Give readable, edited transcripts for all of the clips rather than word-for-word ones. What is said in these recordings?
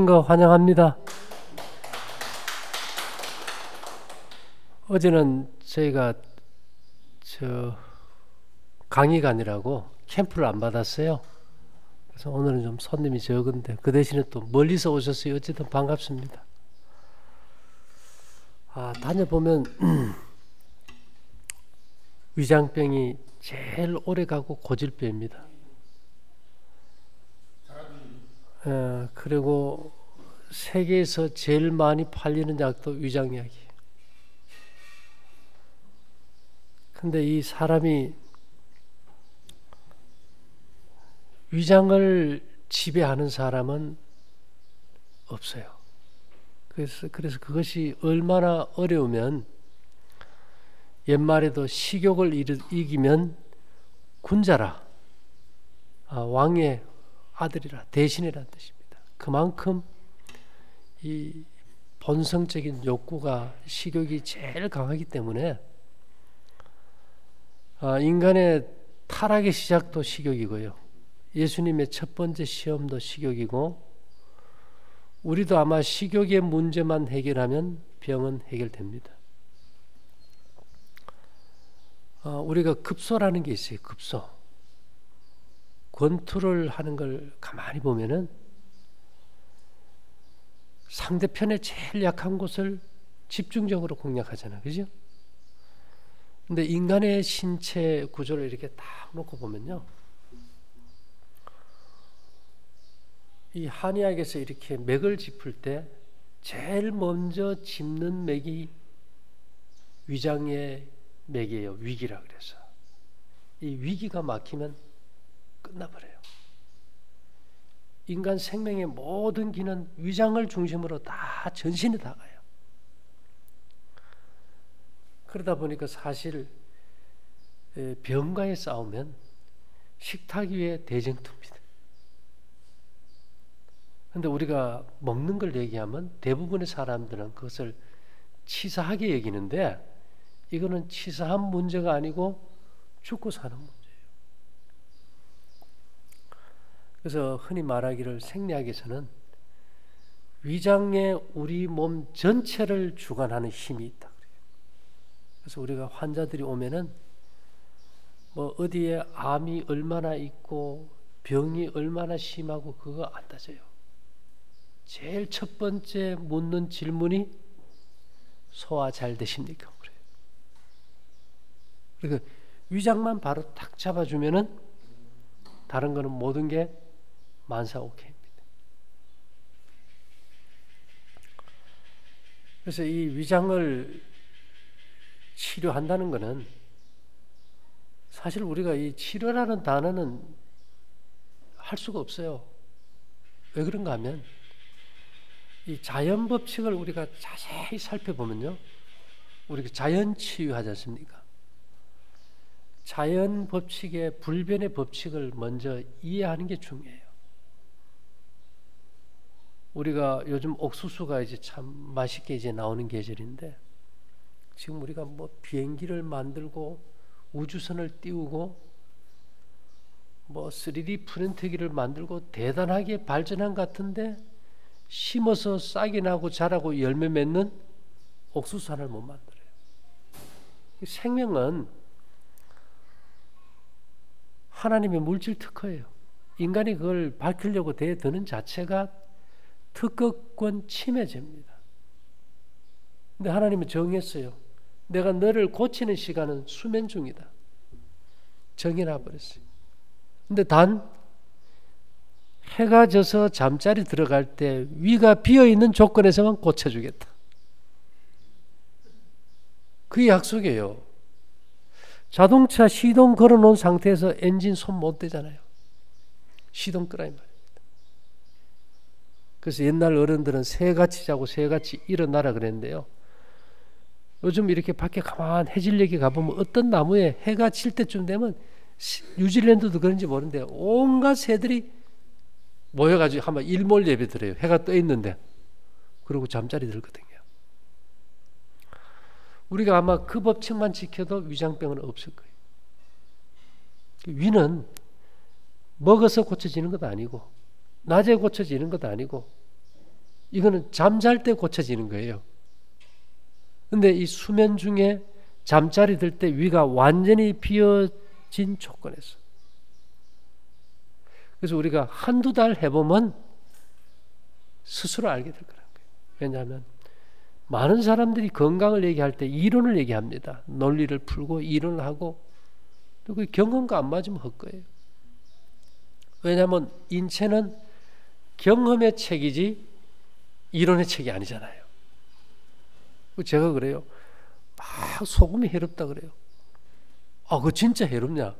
거 환영합니다. 어제는 저희가 강의가 아니라고 캠프를 안 받았어요. 그래서 오늘은 좀 손님이 적은데 그 대신에 또 멀리서 오셨어요. 어쨌든 반갑습니다. 다녀보면 위장병이 제일 오래 가고 고질병입니다. 그리고 세계에서 제일 많이 팔리는 약도 위장약이에요. 근데 이 사람이 위장을 지배하는 사람은 없어요. 그래서 그것이 얼마나 어려우면 옛말에도 식욕을 이기면 군자라, 왕의 아들이라, 대신이라는 뜻입니다. 그만큼 이 본성적인 욕구가 식욕이 제일 강하기 때문에 인간의 타락의 시작도 식욕이고요. 예수님의 첫 번째 시험도 식욕이고, 우리도 아마 식욕의 문제만 해결하면 병은 해결됩니다. 우리가 급소라는 게 있어요. 급소. 권투를 하는 걸 가만히 보면은 상대편의 제일 약한 곳을 집중적으로 공략하잖아요. 그죠? 근데 인간의 신체 구조를 이렇게 딱 놓고 보면요, 이 한의학에서 이렇게 맥을 짚을 때 제일 먼저 짚는 맥이 위장의 맥이에요. 위기라 그래서. 이 위기가 막히면 끝나버려요. 인간 생명의 모든 기는 위장을 중심으로 다 전신에 다 가요. 그러다 보니까 사실 병과의 싸우면 식탁 위에 대쟁투입니다. 근데 우리가 먹는 걸 얘기하면 대부분의 사람들은 그것을 치사하게 여기는데, 이거는 치사한 문제가 아니고 죽고 사는 문제예요. 그래서 흔히 말하기를 생리학에서는 위장에 우리 몸 전체를 주관하는 힘이 있다 그래요. 그래서 우리가 환자들이 오면은 뭐 어디에 암이 얼마나 있고 병이 얼마나 심하고 그거 안 따져요. 제일 첫 번째 묻는 질문이 소화 잘 되십니까? 그래요. 그러니까 위장만 바로 탁 잡아주면은 다른 거는 모든 게 만사오케이입니다. 그래서 이 위장을 치료한다는 것은, 사실 우리가 이 치료라는 단어는 할 수가 없어요. 왜 그런가 하면 이 자연 법칙을 우리가 자세히 살펴보면요, 우리가 자연 치유하지 않습니까? 자연 법칙의 불변의 법칙을 먼저 이해하는 게 중요해요. 우리가 요즘 옥수수가 이제 참 맛있게 이제 나오는 계절인데, 지금 우리가 뭐 비행기를 만들고 우주선을 띄우고 뭐 3D 프린터기를 만들고 대단하게 발전한 것 같은데, 심어서 싹이 나고 자라고 열매 맺는 옥수수 하나를 못 만들어요. 생명은 하나님의 물질 특허예요. 인간이 그걸 밝히려고 대드는 자체가 특허권 침해죄입니다. 근데 하나님은 정했어요. 내가 너를 고치는 시간은 수면 중이다. 정해놔버렸어요. 근데 단 해가 져서 잠자리 들어갈 때 위가 비어있는 조건에서만 고쳐주겠다. 그 약속이에요. 자동차 시동 걸어놓은 상태에서 엔진 손 못 대잖아요. 시동 끄라 이 말입니다. 그래서 옛날 어른들은 새같이 자고 새같이 일어나라 그랬는데요, 요즘 이렇게 밖에 가만 해질녘에 가보면 어떤 나무에 해가 질 때쯤 되면, 뉴질랜드도 그런지 모르는데 온갖 새들이 모여가지고 한번 일몰 예배 드려요. 해가 떠 있는데. 그러고 잠자리 들거든요. 우리가 아마 그 법칙만 지켜도 위장병은 없을 거예요. 위는 먹어서 고쳐지는 것도 아니고 낮에 고쳐지는 것도 아니고 이거는 잠잘 때 고쳐지는 거예요. 근데 이 수면 중에 잠자리 들 때 위가 완전히 비어진 조건에서. 그래서 우리가 한두 달 해보면 스스로 알게 될 거라는 거예요. 왜냐하면 많은 사람들이 건강을 얘기할 때 이론을 얘기합니다. 논리를 풀고 이론을 하고 또 그 경험과 안 맞으면 헛거예요. 왜냐하면 인체는 경험의 책이지 이론의 책이 아니잖아요. 제가 그래요. 막 소금이 해롭다 그래요. 아, 그거 진짜 해롭냐?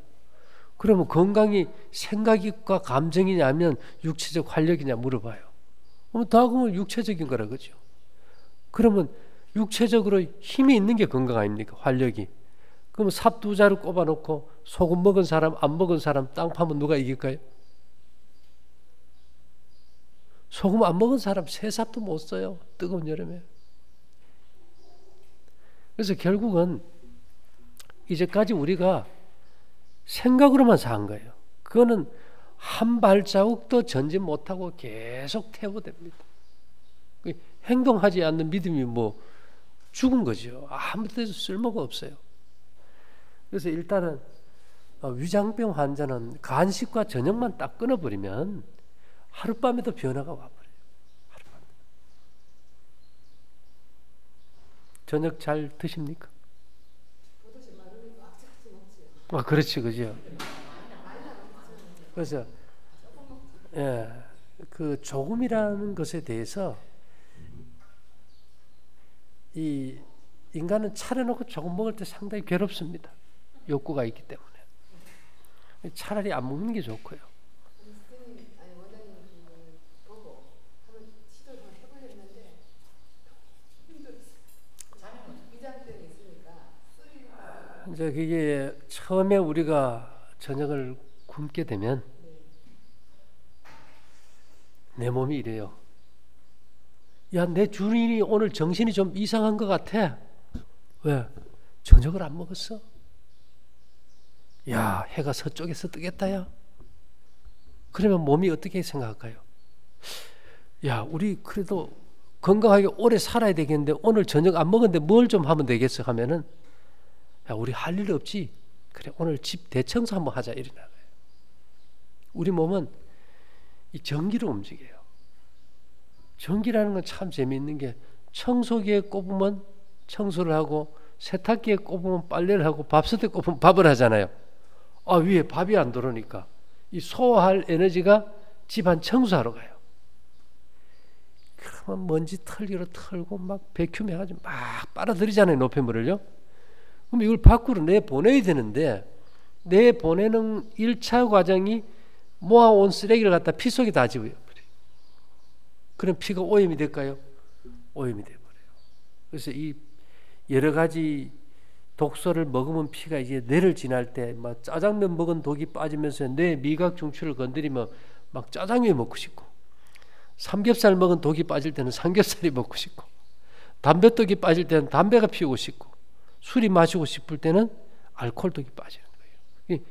그러면 건강이 생각과 감정이냐면 육체적 활력이냐 물어봐요. 그럼 그러면 육체적인 거라 그죠. 그러면 육체적으로 힘이 있는 게 건강 아닙니까? 활력이. 그럼 삽 두 자루 꼽아놓고 소금 먹은 사람 안 먹은 사람 땅 파면 누가 이길까요? 소금 안 먹은 사람 새삽도 못 써요. 뜨거운 여름에. 그래서 결국은 이제까지 우리가 생각으로만 산 거예요. 그거는 한 발자국도 전진 못하고 계속 퇴보됩니다. 행동하지 않는 믿음이 뭐 죽은 거죠. 아무 데도 쓸모가 없어요. 그래서 일단은 위장병 환자는 간식과 저녁만 딱 끊어버리면 하룻밤에도 변화가 와버려요. 하룻밤에. 저녁 잘 드십니까? 아, 그렇지, 그죠. 그래서 그 조금이라는 것에 대해서 이 인간은 차려놓고 조금 먹을 때 상당히 괴롭습니다. 욕구가 있기 때문에. 차라리 안 먹는 게 좋고요. 이제 그게 처음에 우리가 저녁을 굶게 되면 내 몸이 이래요. 야, 내 주인이 오늘 정신이 좀 이상한 것 같아. 왜? 저녁을 안 먹었어? 야, 해가 서쪽에서 뜨겠다, 야. 그러면 몸이 어떻게 생각할까요? 야, 우리 그래도 건강하게 오래 살아야 되겠는데 오늘 저녁 안 먹었는데 뭘 좀 하면 되겠어 하면은 야, 우리 할 일 없지? 그래, 오늘 집 대청소 한번 하자 이러는 거예요. 우리 몸은 이 전기로 움직여요. 전기라는 건 참 재미있는 게 청소기에 꼽으면 청소를 하고 세탁기에 꼽으면 빨래를 하고 밥솥에 꼽으면 밥을 하잖아요. 아, 위에 밥이 안 들어오니까 이 소화할 에너지가 집안 청소하러 가요. 그러면 먼지 털기로 털고 막 베큐um 해가지고 막 빨아들이잖아요, 노폐물을요. 그럼 이걸 밖으로 내보내야 되는데 내보내는 1차 과정이 모아온 쓰레기를 갖다 피 속에 다 집어요. 그럼 피가 오염이 될까요? 오염이 돼버려요. 그래서 이 여러 가지 독소를 먹으면 피가 이제 뇌를 지날 때 막 짜장면 먹은 독이 빠지면서 뇌 미각 중추를 건드리면 막 짜장면이 먹고 싶고, 삼겹살 먹은 독이 빠질 때는 삼겹살이 먹고 싶고, 담배독이 빠질 때는 담배가 피우고 싶고, 술이 마시고 싶을 때는 알코올독이 빠지는 거예요.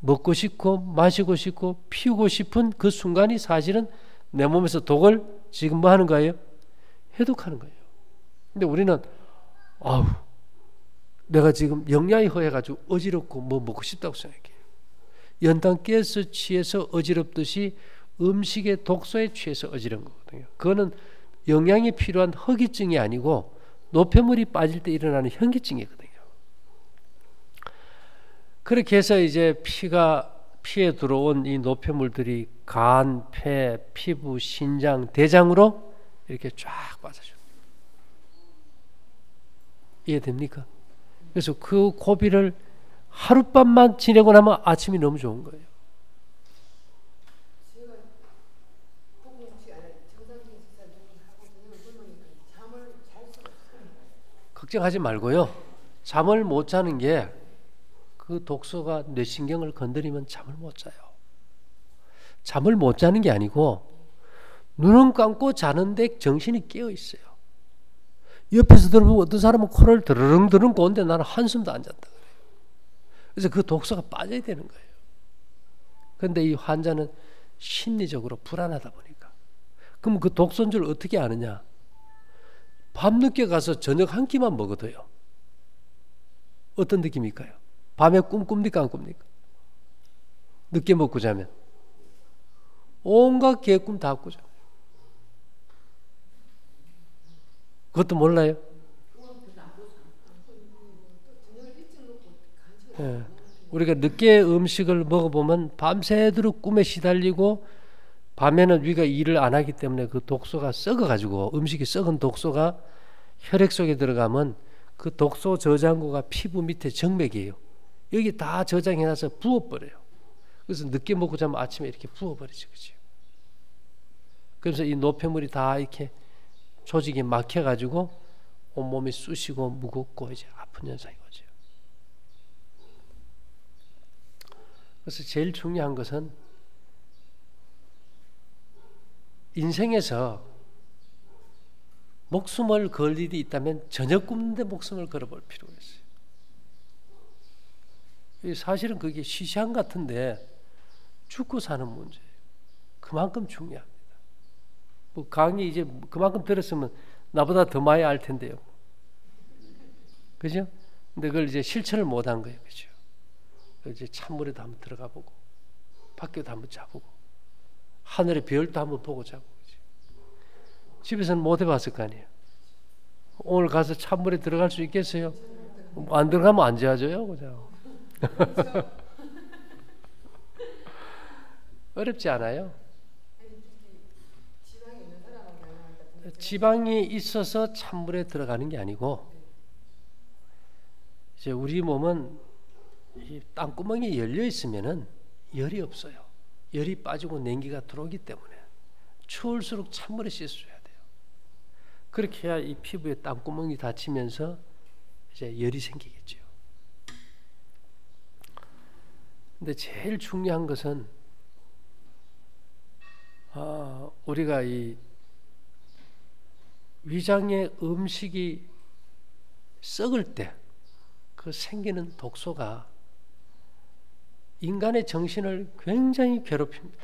먹고 싶고 마시고 싶고 피우고 싶은 그 순간이 사실은 내 몸에서 독을 지금 뭐 하는 거예요? 해독하는 거예요. 근데 우리는 아우, 내가 지금 영양이 허해가지고 어지럽고 뭐 먹고 싶다고 생각해요. 연탄 가스 취해서 어지럽듯이 음식의 독소에 취해서 어지러운 거거든요. 그거는 영양이 필요한 허기증이 아니고 노폐물이 빠질 때 일어나는 현기증이거든요. 그렇게 해서 이제 피에 들어온 이 노폐물들이 간, 폐, 피부, 신장, 대장으로 이렇게 쫙 빠져줍니다. 이해됩니까? 그래서 그 고비를 하룻밤만 지내고 나면 아침이 너무 좋은 거예요. 걱정하지 말고요. 잠을 못 자는 게 그 독소가 뇌신경을 건드리면 잠을 못 자요. 잠을 못 자는 게 아니고 눈은 감고 자는데 정신이 깨어 있어요. 옆에서 들어보면 어떤 사람은 코를 드르릉 고는데 나는 한숨도 안 잤다 그래요. 그래서 그 독소가 빠져야 되는 거예요. 그런데 이 환자는 심리적으로 불안하다 보니까 그럼 그 독소인 줄 어떻게 아느냐? 밤늦게 가서 저녁 한 끼만 먹어도요. 어떤 느낌일까요? 밤에 꿈 꿉니까 안 꿉니까? 늦게 먹고 자면 온갖 개꿈 다 꾸죠. 그것도 몰라요? 예. 우리가 늦게 음식을 먹어보면 밤새도록 꿈에 시달리고 밤에는 우리가 일을 안 하기 때문에 그 독소가 썩어가지고 음식이 썩은 독소가 혈액 속에 들어가면 그 독소 저장고가 피부 밑에 정맥이에요. 여기 다 저장해놔서 부어버려요. 그래서 늦게 먹고 자면 아침에 이렇게 부어버리죠. 그죠? 그래서 이 노폐물이 다 이렇게 조직이 막혀가지고 온몸이 쑤시고 무겁고 이제 아픈 현상이 오죠. 그래서 제일 중요한 것은 인생에서 목숨을 걸 일이 있다면 저녁 굶는데 목숨을 걸어볼 필요가 있어요. 사실은 그게 시시한 같은데 죽고 사는 문제예요. 그만큼 중요합니다. 뭐 강의 이제 그만큼 들었으면 나보다 더 많이 알 텐데요. 그죠? 근데 그걸 이제 실천을 못 한 거예요. 그죠? 이제 찬물에도 한번 들어가 보고 밖에도 한번 자보고 하늘의 별도 한번 보고 자고. 그죠? 집에서는 못 해봤을 거 아니에요. 오늘 가서 찬물에 들어갈 수 있겠어요? 안 들어가면 안 자줘요. 그죠? 어렵지 않아요? 지방이 있어서 찬물에 들어가는 게 아니고 이제 우리 몸은 이 땅구멍이 열려 있으면은 열이 없어요. 열이 빠지고 냉기가 들어오기 때문에 추울수록 찬물에 씻어줘야 돼요. 그렇게 해야 이 피부에 땅구멍이 닫히면서 이제 열이 생기겠죠. 근데 제일 중요한 것은 우리가 이 위장의 음식이 썩을 때 그 생기는 독소가 인간의 정신을 굉장히 괴롭힙니다.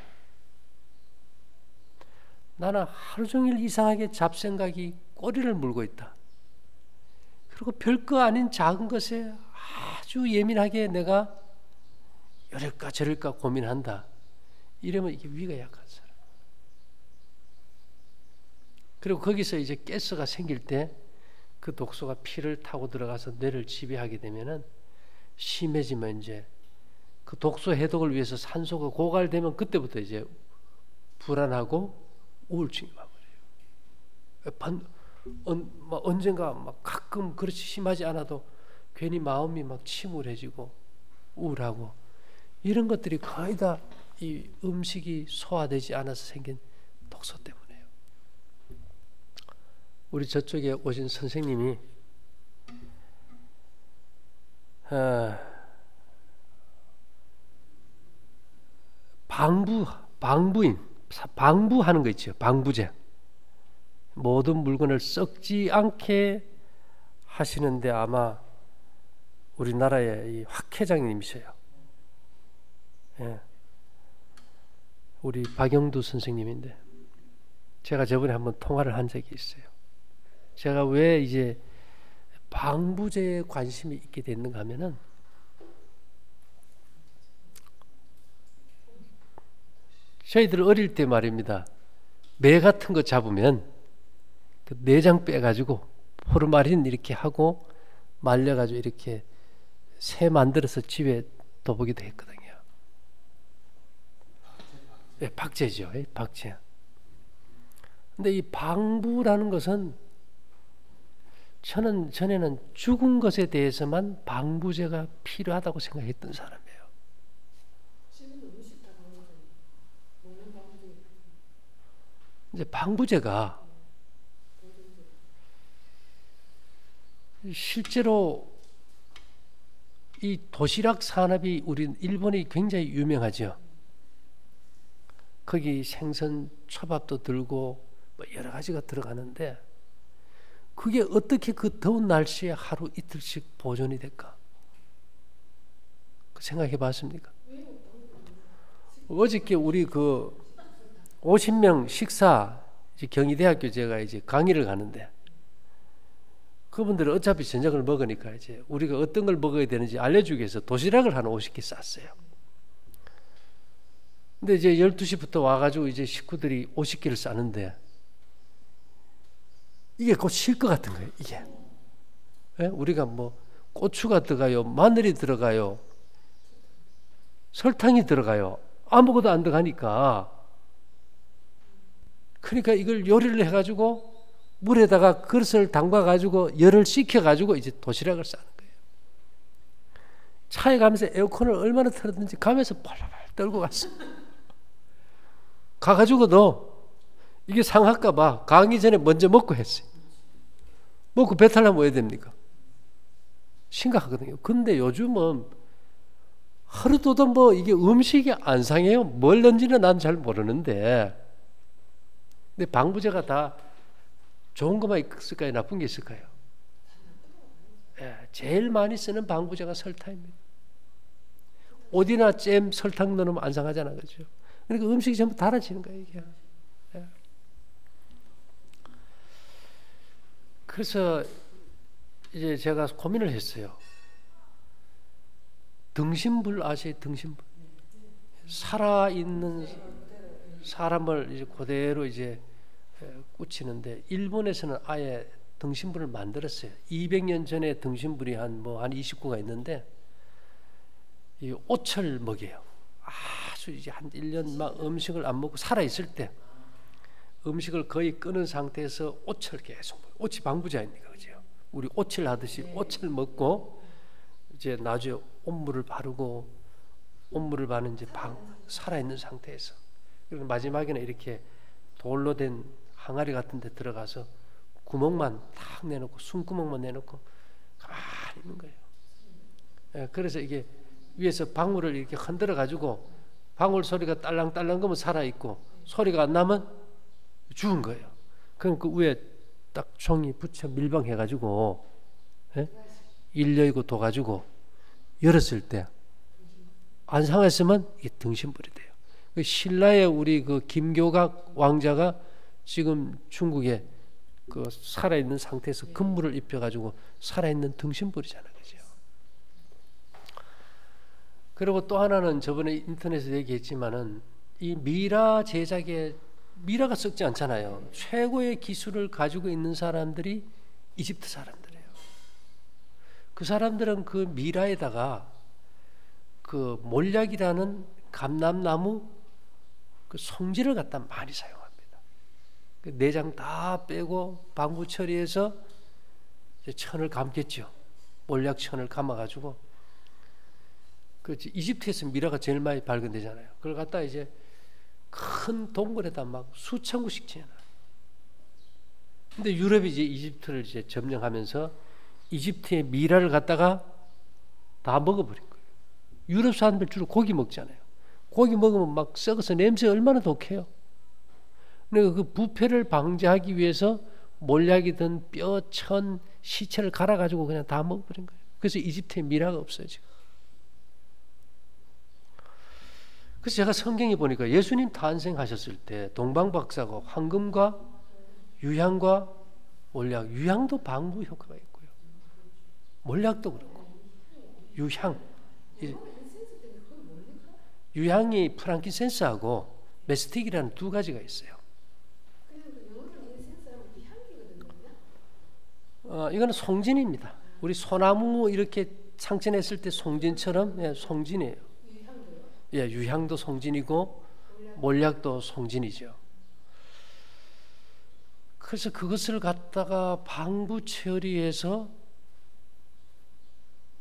나는 하루 종일 이상하게 잡생각이 꼬리를 물고 있다. 그리고 별거 아닌 작은 것에 아주 예민하게 내가 이럴까 저럴까 고민한다. 이러면 이게 위가 약한 사람. 그리고 거기서 이제 가스가 생길 때 그 독소가 피를 타고 들어가서 뇌를 지배하게 되면은 심해지면 이제 그 독소 해독을 위해서 산소가 고갈되면 그때부터 이제 불안하고 우울증이 와버려요. 언젠가 막 가끔 그렇지 심하지 않아도 괜히 마음이 막 침울해지고 우울하고 이런 것들이 거의 다 이 음식이 소화되지 않아서 생긴 독소 때문에요. 우리 저쪽에 오신 선생님이 방부하는 거 있죠. 방부제. 모든 물건을 썩지 않게 하시는데 아마 우리나라의 이 확 회장님이세요. 예. 우리 박영두 선생님인데 제가 저번에 한번 통화를 한 적이 있어요. 제가 왜 이제 방부제에 관심이 있게 됐는가 하면은 저희들 어릴 때 말입니다. 매 같은 거 잡으면 그 내장 빼가지고 포르마린 이렇게 하고 말려가지고 이렇게 새 만들어서 집에 둬보기도 했거든요. 네, 박제죠. 박제. 근데 이 방부라는 것은 저는 전에는 죽은 것에 대해서만 방부제가 필요하다고 생각했던 사람이에요. 이제 방부제가 실제로 이 도시락 산업이 우리 일본이 굉장히 유명하죠. 거기 생선 초밥도 들고 뭐 여러 가지가 들어가는데 그게 어떻게 그 더운 날씨에 하루 이틀씩 보존이 될까? 그 생각해 봤습니까? 어저께 우리 그 50명 식사 이제 경희대학교 제가 이제 강의를 가는데 그분들은 어차피 저녁을 먹으니까 이제 우리가 어떤 걸 먹어야 되는지 알려주기 위해서 도시락을 한 50개 쌌어요. 근데 이제 12시부터 와가지고 이제 식구들이 50개를 싸는데 이게 곧 실 것 같은 거예요. 이게 우리가 뭐 고추가 들어가요, 마늘이 들어가요, 설탕이 들어가요. 아무것도 안 들어가니까 그러니까 이걸 요리를 해가지고 물에다가 그릇을 담가가지고 열을 식혀가지고 이제 도시락을 싸는 거예요. 차에 가면서 에어컨을 얼마나 틀었든지 가면서 팔팔 떨고 갔어. 가가지고도 이게 상할까봐 강의 전에 먼저 먹고 했어요. 먹고 배탈 나면 뭐 해야 됩니까? 심각하거든요. 근데 요즘은 하루도도 뭐 이게 음식이 안 상해요. 뭘 넣는지는 난 잘 모르는데 근데 방부제가 다 좋은 것만 있을까요? 나쁜 게 있을까요? 제일 많이 쓰는 방부제가 설탕입니다. 오디나 잼 설탕 넣으면 안 상하잖아, 그렇죠? 그러니까 음식이 전부 달아지는 거예요, 이게. 그래서 이제 제가 고민을 했어요. 등신불 아세요? 등신불. 살아있는 사람을 이제 그대로 이제 꽂히는데 일본에서는 아예 등신불을 만들었어요. 200년 전에 등신불이 한 29가 있는데 이 오철 먹이에요. 아주 이제 한 1년 막 음식을 안 먹고 살아 있을 때 음식을 거의 끊은 상태에서 오철 계속 먹어요. 오치 방부제 아닙니까, 그죠? 우리 오철 하듯이 오철 먹고 이제 나중에 온물을 바르고 온물을 바르는 이제 살아 있는 상태에서 그리고 마지막에는 이렇게 돌로 된 항아리 같은 데 들어가서 구멍만 탁 내놓고 숨구멍만 내놓고 가만히 있는 거예요. 그래서 이게 위에서 방울을 이렇게 흔들어 가지고 방울 소리가 딸랑딸랑 거면 살아있고 소리가 안 나면 죽은 거예요. 그럼 그 위에 딱 종이 붙여 밀봉해 가지고 일여이고 둬 가지고 열었을 때 안 상했으면 이게 등신불이 돼요. 신라의 우리 그 김교각 왕자가 지금 중국에 그 살아있는 상태에서 금물을 입혀가지고 살아있는 등신불이잖아요, 그죠? 그리고 또 하나는 저번에 인터넷에 얘기했지만은 이 미라 제작에 미라가 썩지 않잖아요. 최고의 기술을 가지고 있는 사람들이 이집트 사람들이에요. 그 사람들은 그 미라에다가 그 몰약이라는 감람나무 그 송지를 갖다 많이 사용합니다. 그 내장 다 빼고 방부 처리해서 이제 천을 감겠죠. 몰약 천을 감아가지고 그 이집트에서 미라가 제일 많이 발견되잖아요. 그걸 갖다 이제 큰 동굴에다 막 수천 구씩 지어놔요. 근데 유럽이 이제 이집트를 이제 점령하면서 이집트의 미라를 갖다가 다 먹어버린 거예요. 유럽 사람들 주로 고기 먹잖아요. 고기 먹으면 막 썩어서 냄새 얼마나 독해요. 그러니까 그 부패를 방지하기 위해서 몰약이든 뼈, 천, 시체를 갈아가지고 그냥 다 먹어버린 거예요. 그래서 이집트에 미라가 없어요, 지금. 그래서 제가 성경에 보니까 예수님 탄생하셨을 때 동방박사가 황금과 유향과 몰약, 유향도 방부 효과가 있고요. 몰약도 그렇고 유향, 유향이 프랑킨센스하고 메스틱이라는 두 가지가 있어요. 이거는 송진입니다. 우리 소나무 이렇게 상처냈을 때 송진처럼 송진이에요. 유향도 송진이고 몰약도 송진이죠. 그래서 그것을 갖다가 방부 처리해서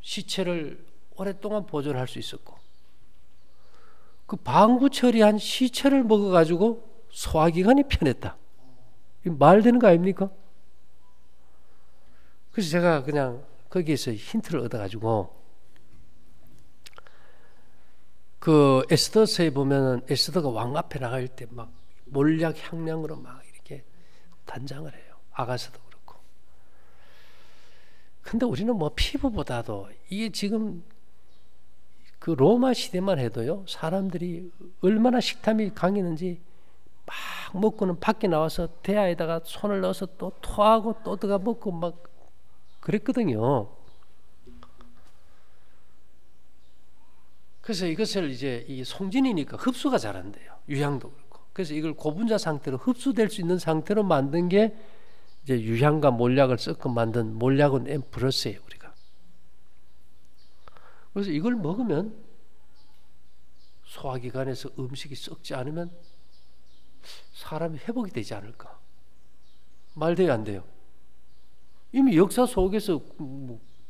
시체를 오랫동안 보존할 수 있었고 그 방부 처리한 시체를 먹어가지고 소화기관이 편했다. 말 되는 거 아닙니까? 그래서 제가 그냥 거기에서 힌트를 얻어가지고 그 에스더서에 보면은 에스더가 왕 앞에 나갈 때 막 몰약 향량으로 막 이렇게 단장을 해요. 아가서도 그렇고. 근데 우리는 뭐 피부보다도 이게 지금 그 로마 시대만 해도요 사람들이 얼마나 식탐이 강했는지 막 막 먹고는 밖에 나와서 대야에다가 손을 넣어서 또 토하고 또 들어가 먹고 막 그랬거든요. 그래서 이것을 이제 이 송진이니까 흡수가 잘 안 돼요. 유향도 그렇고. 그래서 이걸 고분자 상태로 흡수될 수 있는 상태로 만든 게 이제 유향과 몰약을 섞어 만든 몰약은 M 플러스예요, 우리가. 그래서 이걸 먹으면 소화기관에서 음식이 썩지 않으면 사람이 회복이 되지 않을까? 말 돼요, 안 돼요? 이미 역사 속에서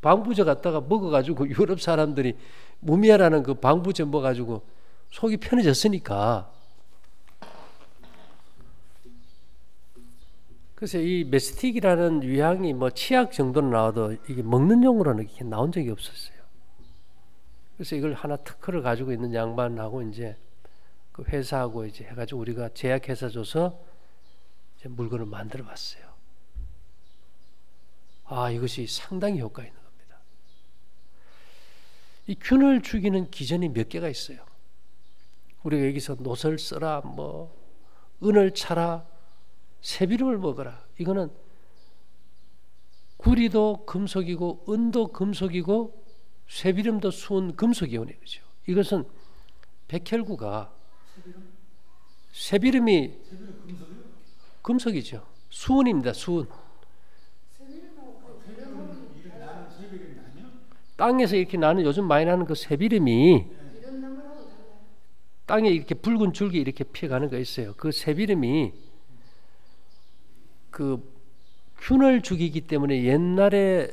방부제 갖다가 먹어가지고 유럽 사람들이 무미아라는 그 방부제 먹어가지고 속이 편해졌으니까. 그래서 이 메스틱이라는 유향이 뭐 치약 정도는 나와도 이게 먹는 용으로는 이렇게 나온 적이 없었어요. 그래서 이걸 하나 특허를 가지고 있는 양반하고 이제 그 회사하고 이제 해가지고 우리가 제약회사 줘서 이제 물건을 만들어 봤어요. 아, 이것이 상당히 효과 있는 겁니다. 이 균을 죽이는 기전이 몇 개가 있어요. 우리가 여기서 노설 써라, 뭐 은을 차라, 새비름을 먹어라. 이거는 구리도 금속이고 은도 금속이고 새비름도 수은 금속이온이에요. 그죠? 이것은 백혈구가 새비름이 금속이죠. 수은입니다. 수은. 땅에서 이렇게 나는 요즘 많이 나는 그 새비름이 땅에 이렇게 붉은 줄기 이렇게 피어가는 거 있어요. 그 새비름이 그 균을 죽이기 때문에 옛날에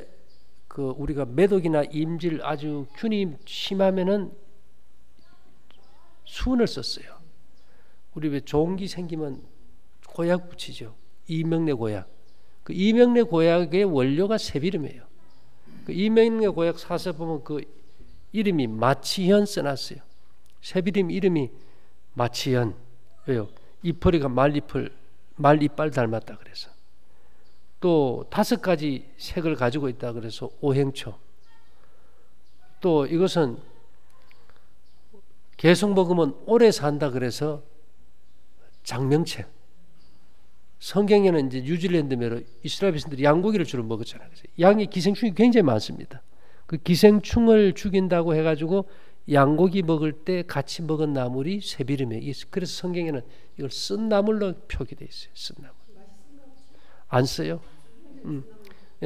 그 우리가 매독이나 임질 아주 균이 심하면은 수은을 썼어요. 우리 왜 종기 생기면 고약 붙이죠. 이명래 고약. 그 이명래 고약의 원료가 새비름이에요. 그 이명래 고약 사서 보면 그 이름이 마치현 써놨어요. 새비름 이름이 마치현. 왜요? 이파리가 말이빨 닮았다 그래서. 또 5가지 색을 가지고 있다 그래서 오행초. 또 이것은 계속 먹으면 오래 산다 그래서 장명채. 성경에는 이제 뉴질랜드매로 이스라엘 백성들이 양고기를 주로 먹었잖아요. 그래서 양의 기생충이 굉장히 많습니다. 그 기생충을 죽인다고 해가지고 양고기 먹을 때 같이 먹은 나물이 새비름이에요. 그래서 성경에는 이걸 쓴 나물로 표기되어 있어요. 쓴 나물. 안 써요?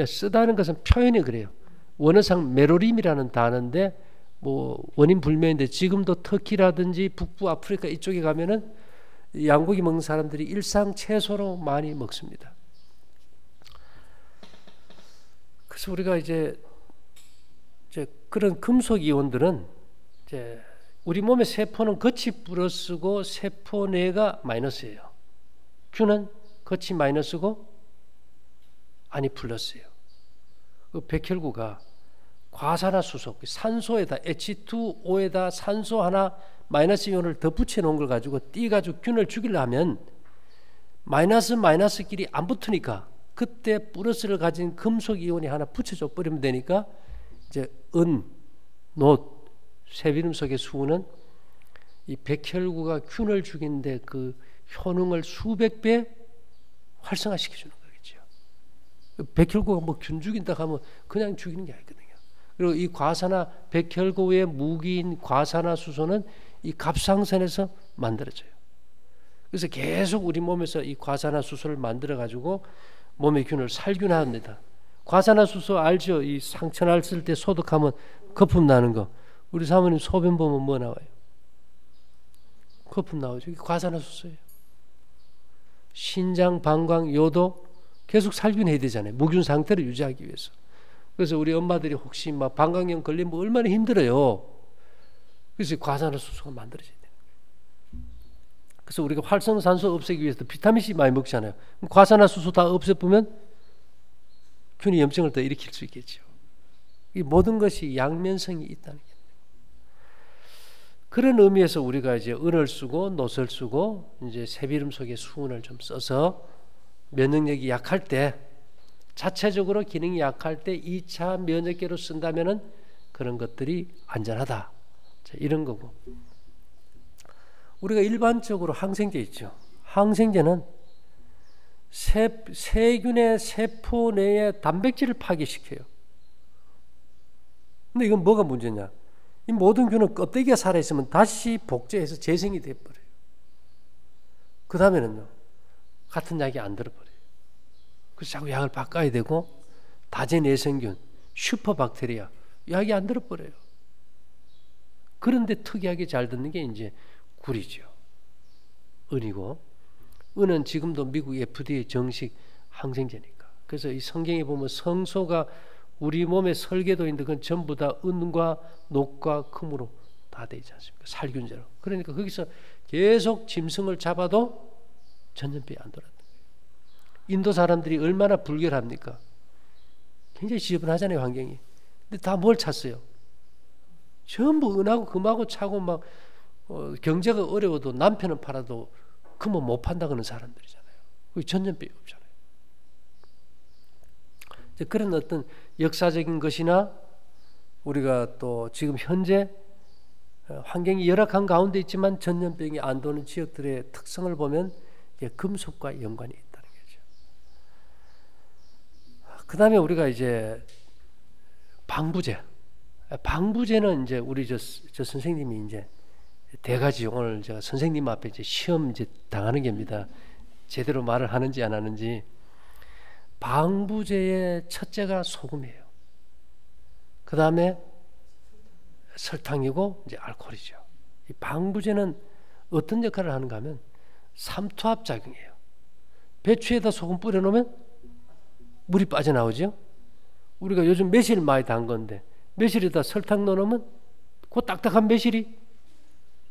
쓰다는 것은 표현이 그래요. 원어상 메로림이라는 단어인데 뭐 원인 불명인데 지금도 터키라든지 북부 아프리카 이쪽에 가면은 양고기 먹는 사람들이 일상 채소로 많이 먹습니다. 그래서 우리가 이제 그런 금속 이온들은 이제 우리 몸의 세포는 겉이 플러스고 세포 내가 마이너스예요. 균은 겉이 마이너스고 안이 플러스예요. 그 백혈구가 과산화수소, 산소에다 H2O에다 산소 하나 마이너스 이온을 더 붙여놓은 걸 가지고 띄가지고 균을 죽이려면 마이너스끼리 안 붙으니까 그때 플러스를 가진 금속 이온이 하나 붙여줘 버리면 되니까 이제 은, 놋, 새비름 속의 수은은 이 백혈구가 균을 죽이는데 그 효능을 수백 배 활성화시켜주는 거겠죠. 백혈구가 뭐 균 죽인다 하면 그냥 죽이는 게 아니거든요. 그리고 이 백혈구의 무기인 과산화수소는 이 갑상선에서 만들어져요. 그래서 계속 우리 몸에서 이 과산화수소를 만들어 가지고 몸의 균을 살균합니다. 과산화수소 알죠? 이 상처 났을 때 소독하면 거품 나는 거. 우리 사모님 소변 보면 뭐 나와요? 거품 나오죠. 이게 과산화수소예요. 신장, 방광, 요도 계속 살균해야 되잖아요. 무균 상태를 유지하기 위해서. 그래서 우리 엄마들이 혹시 막 방광염 걸리면 얼마나 힘들어요. 그래서 과산화수소가 만들어져야 돼요. 그래서 우리가 활성산소 없애기 위해서 비타민C 많이 먹잖아요. 과산화수소 다 없애보면 균이 염증을 더 일으킬 수 있겠죠. 이 모든 것이 양면성이 있다는 거예요. 그런 의미에서 우리가 이제 은을 쓰고 놋을 쓰고 이제 새비름 속에 수은을 좀 써서 면역력이 약할 때 자체적으로 기능이 약할 때 2차 면역계로 쓴다면은 그런 것들이 안전하다. 자, 이런 거고. 우리가 일반적으로 항생제 있죠. 항생제는 세균의 세포 내에 단백질을 파괴시켜요. 근데 이건 뭐가 문제냐? 이 모든 균은 껍데기가 살아있으면 다시 복제해서 재생이 돼버려요. 그 다음에는요, 같은 약이 안 들어버려요. 그래서 자꾸 약을 바꿔야 되고, 다제내성균, 슈퍼박테리아, 약이 안 들어버려요. 그런데 특이하게 잘 듣는 게 이제 굴이죠. 은이고, 은은 지금도 미국 FDA 정식 항생제니까. 그래서 이 성경에 보면 성소가 우리 몸의 설계도인데 그건 전부 다 은과 녹과 금으로 다 되어 있지 않습니까? 살균제로. 그러니까 거기서 계속 짐승을 잡아도 전염병이 안 돌았던 거예요. 인도 사람들이 얼마나 불결합니까? 굉장히 지저분하잖아요, 환경이. 근데 다 뭘 찾어요? 전부 은하고 금하고 차고 막 경제가 어려워도 남편은 팔아도 금은 못 판다 그러는 사람들이잖아요. 그게 전염병이 없잖아요. 그런 어떤 역사적인 것이나 우리가 또 지금 현재 환경이 열악한 가운데 있지만 전염병이 안 도는 지역들의 특성을 보면 금속과 연관이 있다는 거죠. 그 다음에 우리가 이제 방부제. 방부제는 이제 우리 저 선생님이 이제 대가지 오늘 제가 선생님 앞에 이제 시험 이제 당하는 겁니다. 제대로 말을 하는지 안 하는지. 방부제의 첫째가 소금이에요. 그 다음에 설탕이고 이제 알코올이죠. 이 방부제는 어떤 역할을 하는가 하면 삼투압 작용이에요. 배추에다 소금 뿌려놓으면 물이 빠져나오죠. 우리가 요즘 매실 많이 담건데 매실에다 설탕 넣어놓으면 그 딱딱한 매실이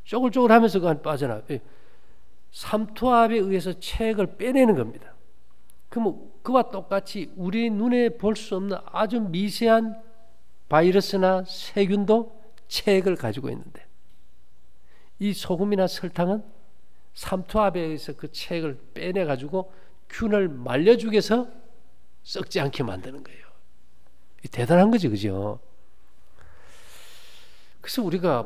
쪼글쪼글하면서 그 안에 빠져나와요. 삼투압에 의해서 체액을 빼내는 겁니다. 그럼 그와 똑같이 우리 눈에 볼 수 없는 아주 미세한 바이러스나 세균도 체액을 가지고 있는데 이 소금이나 설탕은 삼투압에 의해서 그 체액을 빼내가지고 균을 말려주기 위해서 썩지 않게 만드는 거예요. 대단한 거지, 그죠? 그래서 우리가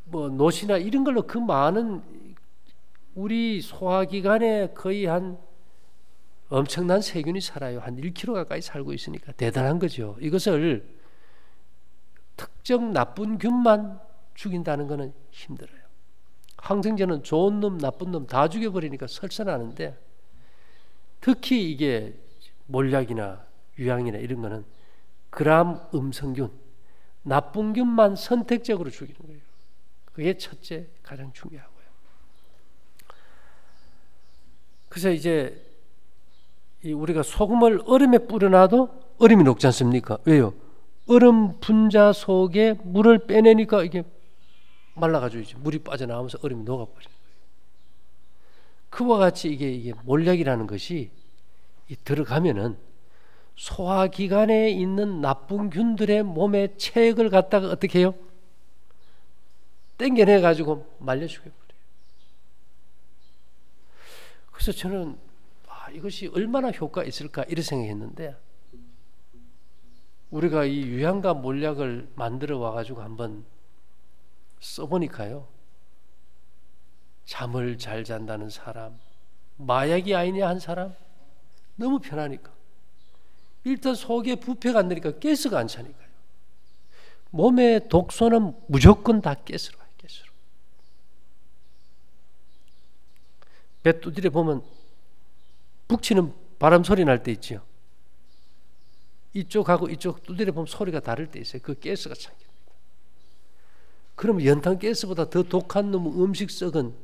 노시나 이런 걸로 그 많은 우리 소화기관에 거의 한 엄청난 세균이 살아요. 한 1kg 가까이 살고 있으니까 대단한 거죠. 이것을 특정 나쁜 균만 죽인다는 것은 힘들어요. 항생제는 좋은 놈, 나쁜 놈 다 죽여버리니까 설사나는데 특히 이게 몰약이나 유향이나 이런 거는 그람 음성균, 나쁜 균만 선택적으로 죽이는 거예요. 그게 첫째 가장 중요하고요. 그래서 이제 우리가 소금을 얼음에 뿌려놔도 얼음이 녹지 않습니까? 왜요? 얼음 분자 속에 물을 빼내니까 이게 말라가지고 이제 물이 빠져나오면서 얼음이 녹아버리는 거예요. 그와 같이 이게 몰약이라는 것이 들어가면은 소화기관에 있는 나쁜 균들의 몸에 체액을 갖다가 어떻게 해요? 땡겨내가지고 말려죽여버려요. 그래서 저는 이것이 얼마나 효과가 있을까 이런 생각했는데 우리가 이 유향과 몰약을 만들어 와가지고 한번 써보니까요. 잠을 잘 잔다는 사람, 마약이 아니냐 한 사람 너무 편하니까 일단 속에 부패가 안 되니까 가스가 안 차니까요. 몸의 독소는 무조건 다 가스로 가요. 가스로. 배 두드려 보면 북치는 바람 소리 날 때 있죠. 이쪽하고 이쪽 두드려 보면 소리가 다를 때 있어요. 그 가스가 찬 겁니다. 그럼 연탄 가스보다 더 독한 놈 음식 썩은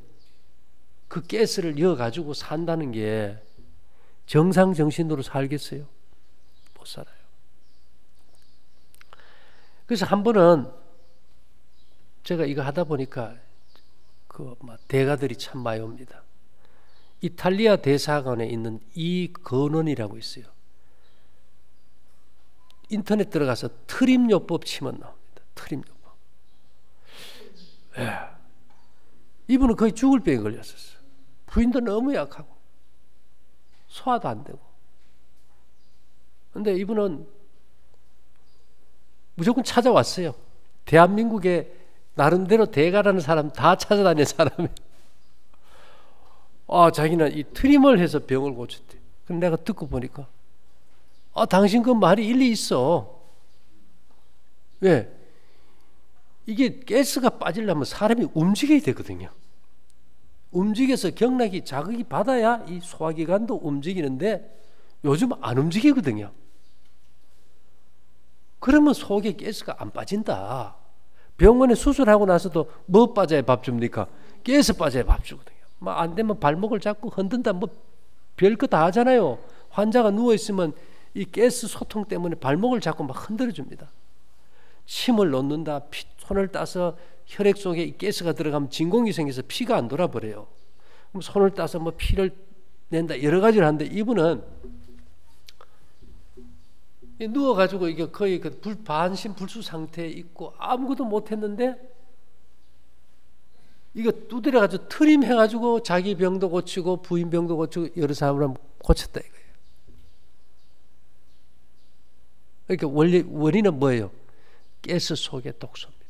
그 가스를 이어가지고 산다는 게 정상 정신으로 살겠어요? 못 살아요. 그래서 한 번은 제가 이거 하다 보니까 대가들이 참 많이 옵니다. 이탈리아 대사관에 있는 이건원이라고 있어요. 인터넷 들어가서 트림요법 치면 나옵니다. 트림요법. 예. 이분은 거의 죽을 병에 걸렸었어요. 부인도 너무 약하고 소화도 안 되고. 근데 이분은 무조건 찾아왔어요. 대한민국에 나름대로 대가라는 사람 다 찾아다니는 사람이에요. 자기는 이 트림을 해서 병을 고쳤대. 그럼 내가 듣고 보니까 당신 그 말이 일리 있어. 왜? 이게 가스가 빠지려면 사람이 움직여야 되거든요. 움직여서 경락이 자극이 받아야 이 소화기관도 움직이는데 요즘 안 움직이거든요. 그러면 속에 가스가 안 빠진다. 병원에 수술하고 나서도 뭐 빠져야 밥 줍니까? 가스 빠져야 밥 주거든요. 뭐 안 되면 발목을 잡고 흔든다, 뭐 별거 다 하잖아요. 환자가 누워 있으면 이 가스 소통 때문에 발목을 잡고 막 흔들어 줍니다. 침을 놓는다, 손을 따서 혈액 속에 이 가스가 들어가면 진공이 생겨서 피가 안 돌아버려요. 그럼 손을 따서 뭐 피를 낸다, 여러 가지를 하는데 이분은 누워가지고 이게 거의 반신불수 상태에 있고 아무것도 못했는데 이거 두드려가지고 트림 해가지고 자기 병도 고치고 부인 병도 고치고 여러 사람을 고쳤다 이거예요. 그러니까 원인은 뭐예요? 가스 속의 독소입니다.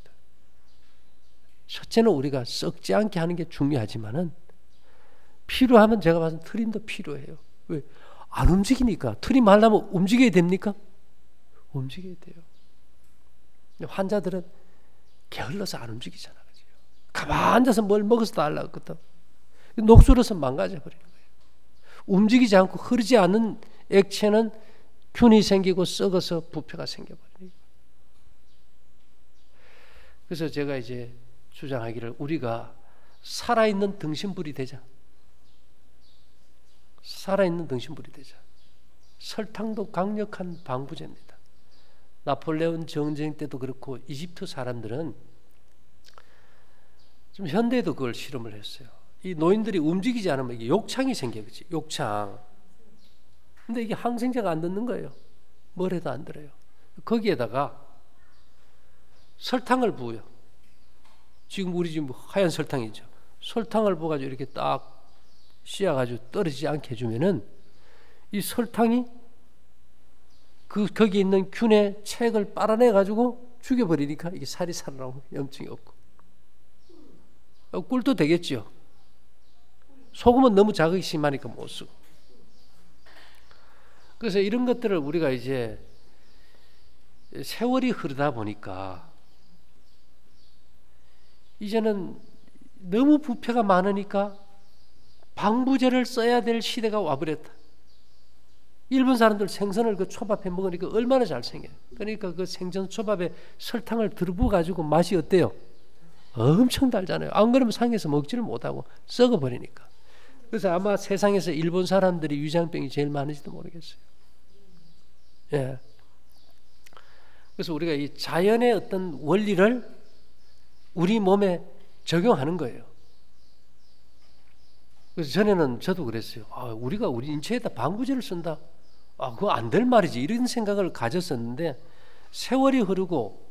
첫째는 우리가 썩지 않게 하는 게 중요하지만은 필요하면 제가 봐서 트림도 필요해요. 왜? 안 움직이니까. 트림 하려면 움직여야 됩니까? 움직여야 돼요. 환자들은 게을러서 안 움직이잖아. 그죠? 가만히 앉아서 뭘 먹어서도 하려거든. 녹슬어서 망가져 버리는 거예요. 움직이지 않고 흐르지 않는 액체는 균이 생기고 썩어서 부패가 생겨버리니까. 그래서 제가 이제 주장하기를 우리가 살아있는 등신불이 되자. 살아있는 등신불이 되자. 설탕도 강력한 방부제입니다. 나폴레온 전쟁 때도 그렇고 이집트 사람들은 좀 현대에도 그걸 실험을 했어요. 이 노인들이 움직이지 않으면 이게 욕창이 생겨요. 그치? 욕창. 근데 이게 항생제가 안 듣는 거예요. 뭘 해도 안 들어요. 거기에다가 설탕을 부어요. 지금 우리 지금 하얀 설탕이죠. 설탕을 부어가지고 이렇게 딱 씌워가지고 떨어지지 않게 해주면은 이 설탕이 거기 있는 균의 책을 빨아내가지고 죽여버리니까 이게 살이 살아나고 염증이 없고. 꿀도 되겠죠. 소금은 너무 자극이 심하니까 못 쓰고. 그래서 이런 것들을 우리가 이제 세월이 흐르다 보니까 이제는 너무 부패가 많으니까 방부제를 써야 될 시대가 와버렸다. 일본 사람들 생선을 그 초밥해 먹으니까 얼마나 잘생겨요. 그러니까 그 생선 초밥에 설탕을 들어 가지고 맛이 어때요? 엄청 달잖아요. 안 그러면 상해서 먹지를 못하고 썩어버리니까. 그래서 아마 세상에서 일본 사람들이 위장병이 제일 많은지도 모르겠어요. 예. 그래서 우리가 이 자연의 어떤 원리를 우리 몸에 적용하는 거예요. 그래서 전에는 저도 그랬어요. 우리가 우리 인체에다 방부제를 쓴다. 그거 안 될 말이지. 이런 생각을 가졌었는데 세월이 흐르고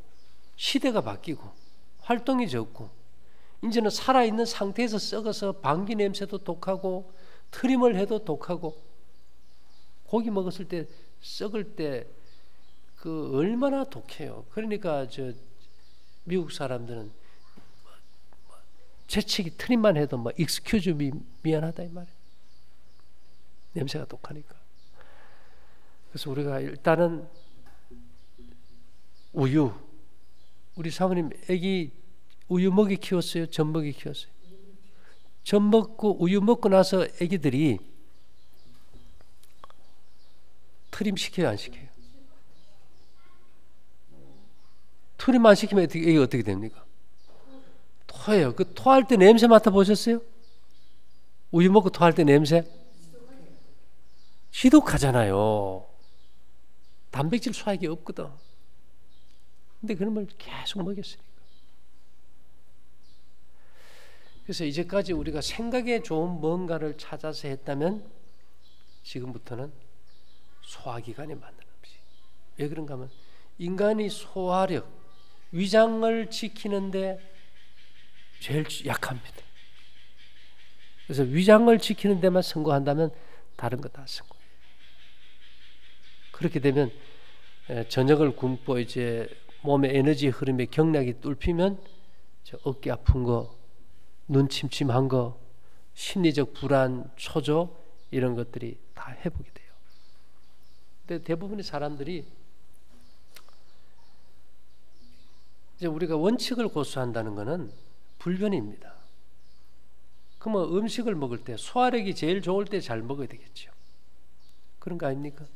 시대가 바뀌고 활동이 적고 이제는 살아있는 상태에서 썩어서 방귀 냄새도 독하고 트림을 해도 독하고 고기 먹었을 때 썩을 때 그 얼마나 독해요. 그러니까 미국 사람들은 재채기 트림만 해도 막 excuse me 미안하다 이 말이에요. 냄새가 독하니까. 그래서 우리가 일단은 우유, 우리 사모님 애기 우유 먹이 키웠어요? 젖 먹이 키웠어요? 젖 먹고 우유 먹고 나서 애기들이 트림 시켜요, 안 시켜요? 트림 안 시키면 애기 어떻게 됩니까? 토해요. 그 토할 때 냄새 맡아보셨어요? 우유 먹고 토할 때 냄새? 지독하잖아요. 단백질 소화액이 없거든. 근데 그런 걸 계속 먹였으니까. 그래서 이제까지 우리가 생각에 좋은 뭔가를 찾아서 했다면 지금부터는 소화기관에 맞는 음식. 왜 그런가 하면 인간이 소화력, 위장을 지키는데 제일 약합니다. 그래서 위장을 지키는 데만 성공한다면 다른 거 다 성공해요. 그렇게 되면 저녁을 굶고 이제 몸의 에너지 흐름에 경락이 뚫히면 어깨 아픈 거, 눈 침침한 거, 심리적 불안, 초조 이런 것들이 다 회복이 돼요. 근데 대부분의 사람들이 이제 우리가 원칙을 고수한다는 것은 불변입니다. 그러면 음식을 먹을 때 소화력이 제일 좋을 때 잘 먹어야 되겠죠. 그런 거 아닙니까?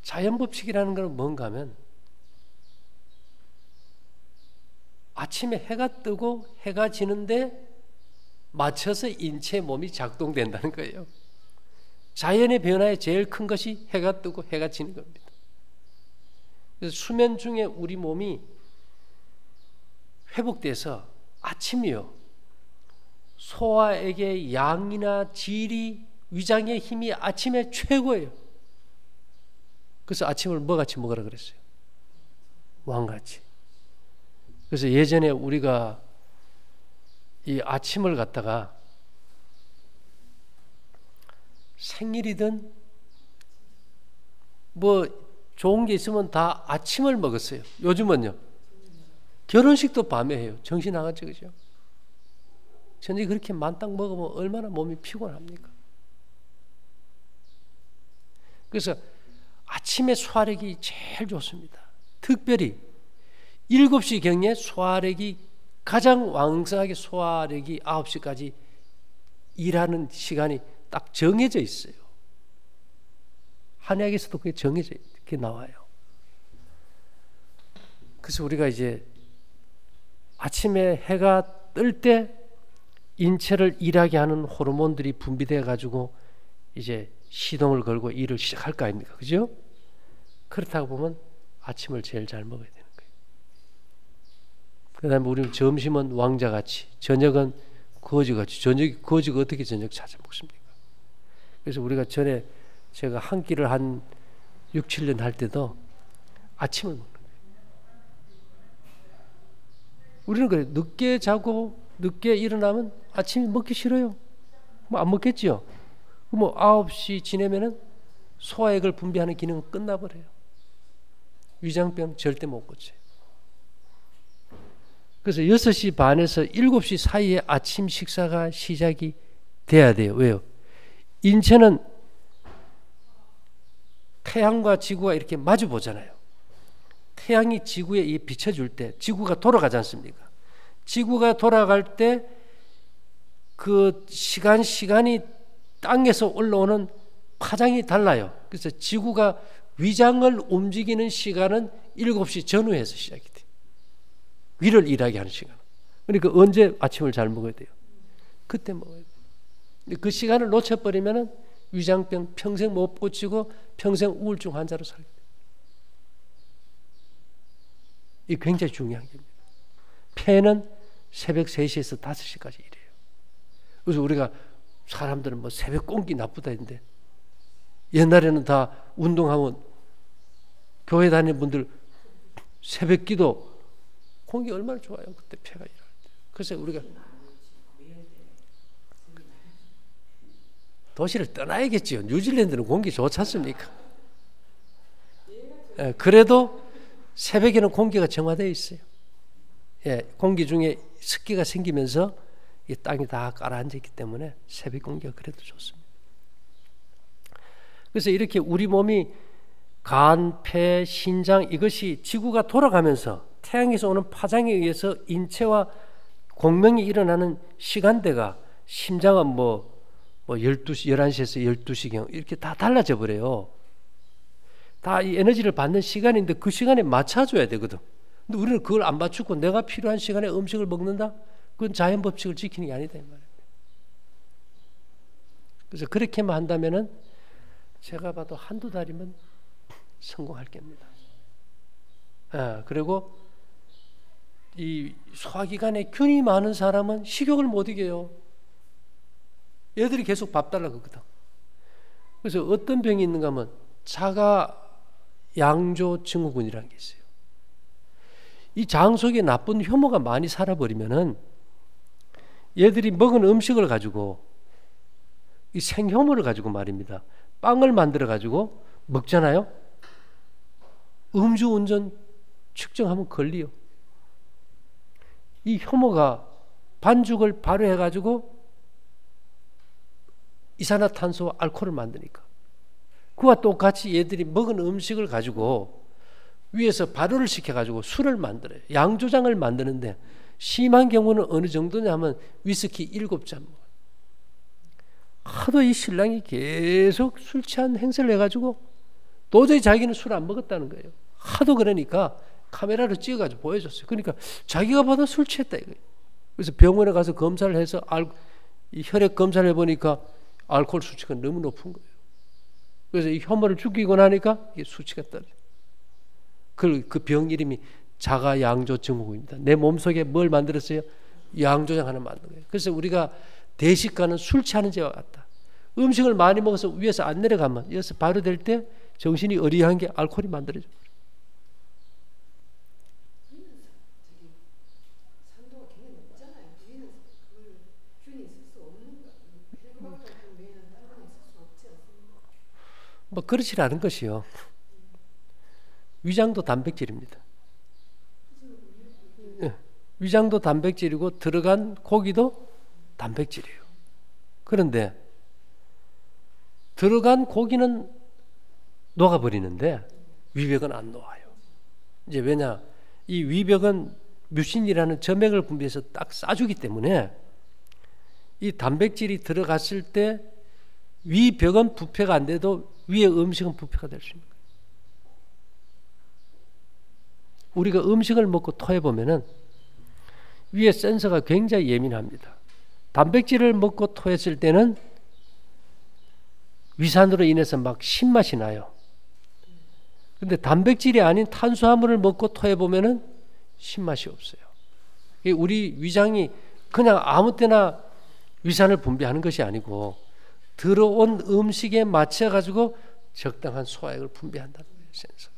자연법칙이라는 것은 뭔가 하면 아침에 해가 뜨고 해가 지는데 맞춰서 인체 몸이 작동된다는 거예요. 자연의 변화의 제일 큰 것이 해가 뜨고 해가 지는 겁니다. 그래서 수면 중에 우리 몸이 회복돼서 아침이요, 소화액의 양이나 질이, 위장의 힘이 아침에 최고예요. 그래서 아침을 뭐같이 먹으라 그랬어요? 왕같이. 그래서 예전에 우리가 이 아침을 갖다가 생일이든 뭐 좋은 게 있으면 다 아침을 먹었어요. 요즘은요, 결혼식도 밤에 해요. 정신 나갔죠, 그죠? 저녁에 그렇게 만땅 먹으면 얼마나 몸이 피곤합니까? 그래서 아침에 소화력이 제일 좋습니다. 특별히 7시 경에 소화력이 가장 왕성하게, 소화력이 9시까지 일하는 시간이 딱 정해져 있어요. 한약에서도 그게 정해져 이렇게 나와요. 그래서 우리가 이제 아침에 해가 뜰 때 인체를 일하게 하는 호르몬들이 분비돼 가지고 이제 시동을 걸고 일을 시작할 거 아닙니까? 그죠? 그렇다고 보면 아침을 제일 잘 먹어야 되는 거예요. 그 다음에 우리는 점심은 왕자같이, 저녁은 거지같이. 거지가 어떻게 저녁 찾아 먹습니까? 그래서 우리가 전에 제가 한 끼를 한 6, 7년 할 때도 아침을 먹는 거예요. 우리는 그래, 늦게 자고 늦게 일어나면 아침에 먹기 싫어요. 뭐 안 먹겠죠? 뭐 9시 지나면은 소화액을 분비하는 기능은 끝나버려요. 위장병 절대 못 고쳐요. 그래서 6시 반에서 7시 사이에 아침 식사가 시작이 돼야 돼요. 왜요? 인체는 태양과 지구가 이렇게 마주 보잖아요. 태양이 지구에 비춰줄 때 지구가 돌아가지 않습니까? 지구가 돌아갈 때 그 시간이 땅에서 올라오는 파장이 달라요. 그래서 지구가 위장을 움직이는 시간은 7시 전후에서 시작이 돼요. 위를 일하게 하는 시간. 그러니까 언제 아침을 잘 먹어야 돼요? 그때 먹어야 돼요. 그 시간을 놓쳐버리면 위장병 평생 못 고치고 평생 우울증 환자로 살게 돼요. 이게 굉장히 중요한 겁니다. 폐는 새벽 3시에서 5시까지 일해요. 그래서 우리가 사람들은 뭐 새벽 공기 나쁘다 했는데 옛날에는 다 운동하면 교회 다니는 분들 새벽 기도 공기 얼마나 좋아요. 그때 폐가 일할 때. 그래서 우리가 도시를 떠나야겠지요. 뉴질랜드는 공기 좋지 않습니까? 예, 그래도 새벽에는 공기가 정화되어 있어요. 예, 공기 중에 습기가 생기면서 이 땅이 다 가라앉아 있기 때문에 새벽 공기가 그래도 좋습니다. 그래서 이렇게 우리 몸이 간, 폐, 신장 이것이 지구가 돌아가면서 태양에서 오는 파장에 의해서 인체와 공명이 일어나는 시간대가 심장은 뭐 12시, 11시에서 12시경 이렇게 다 달라져 버려요. 다 이 에너지를 받는 시간인데 그 시간에 맞춰줘야 되거든. 근데 우리는 그걸 안 맞추고 내가 필요한 시간에 음식을 먹는다? 그건 자연 법칙을 지키는 게 아니다 이 말입니다. 그래서 그렇게만 한다면은 제가 봐도 한두 달이면 성공할 겁니다. 그리고 이 소화기관에 균이 많은 사람은 식욕을 못 이겨요. 얘들이 계속 밥 달라고 그러거든. 그래서 어떤 병이 있는가 하면 자가 양조 증후군이라는 게 있어요. 이 장 속에 나쁜 효모가 많이 살아버리면은 얘들이 먹은 음식을 가지고 이 생효모를 가지고 말입니다. 빵을 만들어 가지고 먹잖아요. 음주운전 측정하면 걸리요. 이 효모가 반죽을 발효해가지고 이산화탄소와 알코올을 만드니까. 그와 똑같이 얘들이 먹은 음식을 가지고 위에서 발효를 시켜가지고 술을 만들어요. 양조장을 만드는데 심한 경우는 어느 정도냐 하면 위스키 7잔. 하도 이 신랑이 계속 술 취한 행세를 해가지고 도저히 자기는 술 안 먹었다는 거예요. 하도 그러니까 카메라로 찍어가지고 보여줬어요. 그러니까 자기가 봐도 술 취했다 이거예요. 그래서 병원에 가서 검사를 해서 이 혈액 검사를 해보니까 알코올 수치가 너무 높은 거예요. 그래서 이 혐오를 죽이고 나니까 이게 수치가 떨어져요. 그 병 이름이 자가양조증후군입니다. 내 몸속에 뭘 만들었어요? 양조장 하나 만든 거예요. 그래서 우리가 대식가는 술 취하는 죄와 같다. 음식을 많이 먹어서 위에서 안 내려가면 여기서 발효될 때 정신이 어리한 게 알코올이 만들어져. 뭐 그렇지 않은 것이요. 위장도 단백질입니다. 위장도 단백질이고 들어간 고기도 단백질이에요. 그런데 들어간 고기는 녹아버리는데 위벽은 안 녹아요. 이제 왜냐? 이 위벽은 뮤신이라는 점액을 분비해서 딱 싸주기 때문에 이 단백질이 들어갔을 때 위벽은 부패가 안 돼도 위의 음식은 부패가 될 수 있는 거예요. 우리가 음식을 먹고 토해보면은 위에 센서가 굉장히 예민합니다. 단백질을 먹고 토했을 때는 위산으로 인해서 막 신맛이 나요. 근데 단백질이 아닌 탄수화물을 먹고 토해보면은 신맛이 없어요. 우리 위장이 그냥 아무 때나 위산을 분비하는 것이 아니고 들어온 음식에 맞춰가지고 적당한 소화액을 분비한다는 거예요. 센서가.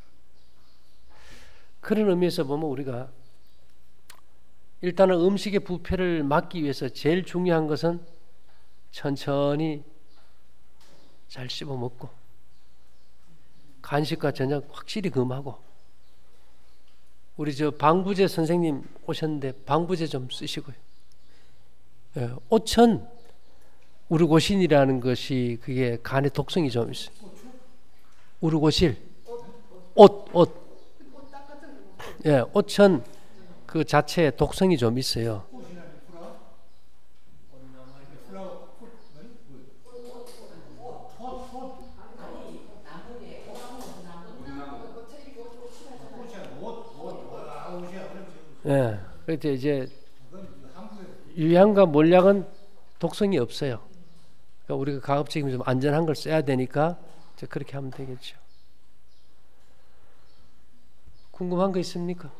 그런 의미에서 보면 우리가 일단은 음식의 부패를 막기 위해서 제일 중요한 것은 천천히 잘 씹어 먹고 간식과 저녁 확실히 금하고 우리 저 방부제 선생님 오셨는데 방부제 좀 쓰시고요. 예, 오천 우르고신이라는 것이 그게 간에 독성이 좀 있어요. 우르고실 옷 예, 오천 그 자체에 독성이 좀 있어요. 예, 그래서 이제 유향과 몰약은 독성이 없어요. 그러니까 우리가 가급적이면 좀 안전한 걸 써야 되니까 이제 그렇게 하면 되겠죠. 궁금한 거 있습니까?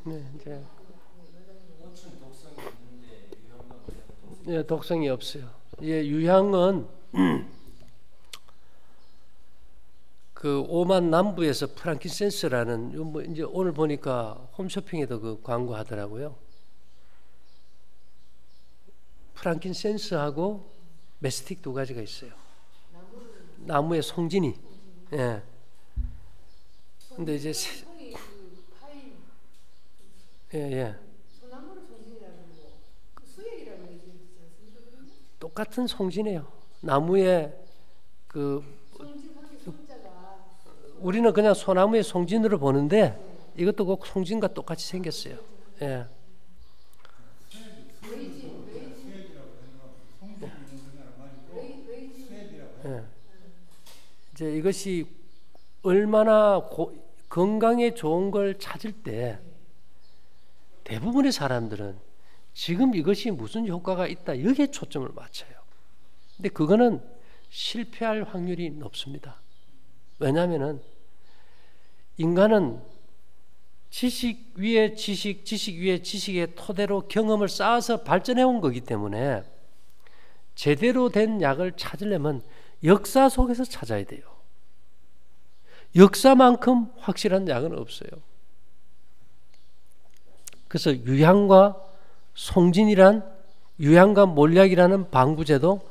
네, 이제 예, 독성이 없어요. 예, 유향은 그 오만 남부에서 프랑킨센스라는 뭐 이제 오늘 보니까 홈쇼핑에도 그 광고하더라고요. 프랑킨센스하고 메스틱 두 가지가 있어요. 나무의 송진이. 예. 근데 이제 예. 똑같은 송진이에요. 나무의 그 우리는 그냥 소나무의 송진으로 보는데 이것도 꼭 송진과 똑같이 생겼어요. 예. 예. 이제 이것이 얼마나 건강에 좋은 걸 찾을 때 대부분의 사람들은 지금 이것이 무슨 효과가 있다 여기에 초점을 맞춰요. 근데 그거는 실패할 확률이 높습니다. 왜냐하면은 인간은 지식 위에 지식, 지식 위에 지식의 토대로 경험을 쌓아서 발전해 온 거기 때문에 제대로 된 약을 찾으려면 역사 속에서 찾아야 돼요. 역사만큼 확실한 약은 없어요. 그래서 유향과 송진이란 유향과 몰약이라는 방부제도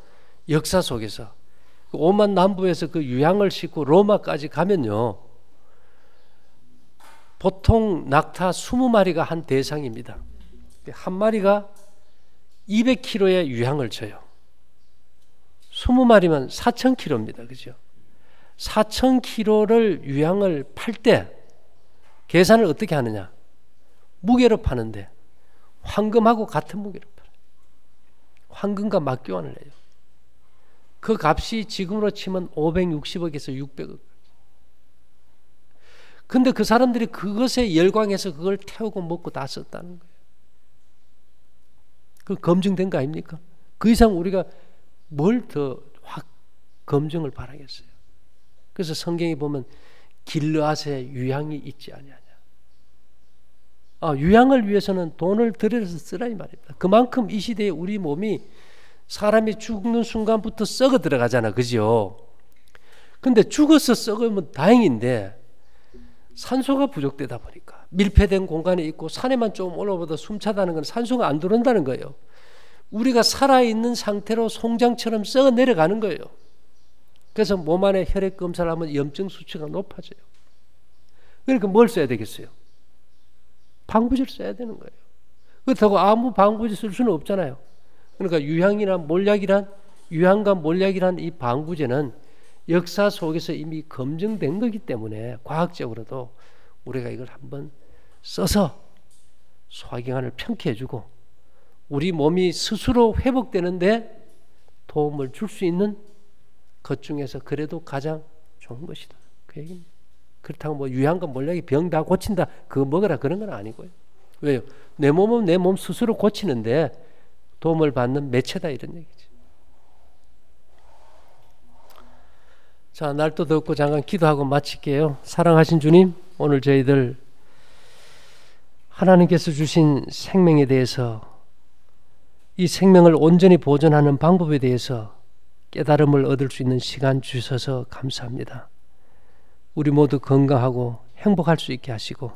역사 속에서 오만 남부에서 그 유향을 싣고 로마까지 가면요. 보통 낙타 20마리가 한 대상입니다. 한 마리가 200kg의 유향을 줘요. 20마리면 4,000kg입니다. 그죠? 4,000kg를 유향을 팔 때 계산을 어떻게 하느냐? 무게로 파는데 황금하고 같은 무게로 팔아요. 황금과 맞교환을 해요. 그 값이 지금으로 치면 560억에서 600억. 근데 그 사람들이 그것에 열광해서 그걸 태우고 먹고 다 썼다는 거예요. 그 검증된 거 아닙니까? 그 이상 우리가 뭘 더 확 검증을 바라겠어요. 그래서 성경에 보면 길르앗에 유향이 있지 아니하냐. 유향을 위해서는 돈을 들여서 쓰라 이 말입니다. 그만큼 이 시대에 우리 몸이 사람이 죽는 순간부터 썩어 들어가잖아. 그죠? 근데 죽어서 썩으면 다행인데 산소가 부족되다 보니까 밀폐된 공간에 있고 산에만 좀 올라보다 숨차다는 건 산소가 안 들어온다는 거예요. 우리가 살아있는 상태로 송장처럼 썩어 내려가는 거예요. 그래서 몸 안에 혈액 검사를 하면 염증 수치가 높아져요. 그러니까 뭘 써야 되겠어요? 방부제를 써야 되는 거예요. 그렇다고 아무 방부제 쓸 수는 없잖아요. 그러니까 유향과 몰약이란 이 방부제는 역사 속에서 이미 검증된 거기 때문에 과학적으로도 우리가 이걸 한번 써서 소화기관을 편케해주고 우리 몸이 스스로 회복되는데 도움을 줄 수 있는 것 중에서 그래도 가장 좋은 것이다. 그 얘기입니다. 그렇다고 뭐 유향과 몰약이 병 다 고친다 그거 먹으라 그런 건 아니고요. 왜요? 내 몸은 내 몸 스스로 고치는데 도움을 받는 매체다 이런 얘기죠. 자, 날도 덥고 잠깐 기도하고 마칠게요. 사랑하신 주님, 오늘 저희들 하나님께서 주신 생명에 대해서 이 생명을 온전히 보존하는 방법에 대해서 깨달음을 얻을 수 있는 시간 주셔서 감사합니다. 우리 모두 건강하고 행복할 수 있게 하시고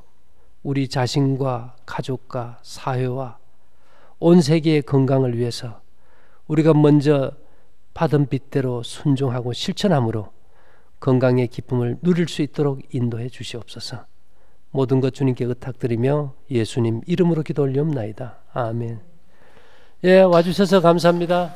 우리 자신과 가족과 사회와 온 세계의 건강을 위해서 우리가 먼저 받은 빛대로 순종하고 실천함으로 건강의 기쁨을 누릴 수 있도록 인도해 주시옵소서. 모든 것 주님께 의탁드리며 예수님 이름으로 기도 올리옵나이다. 아멘. 예, 와주셔서 감사합니다.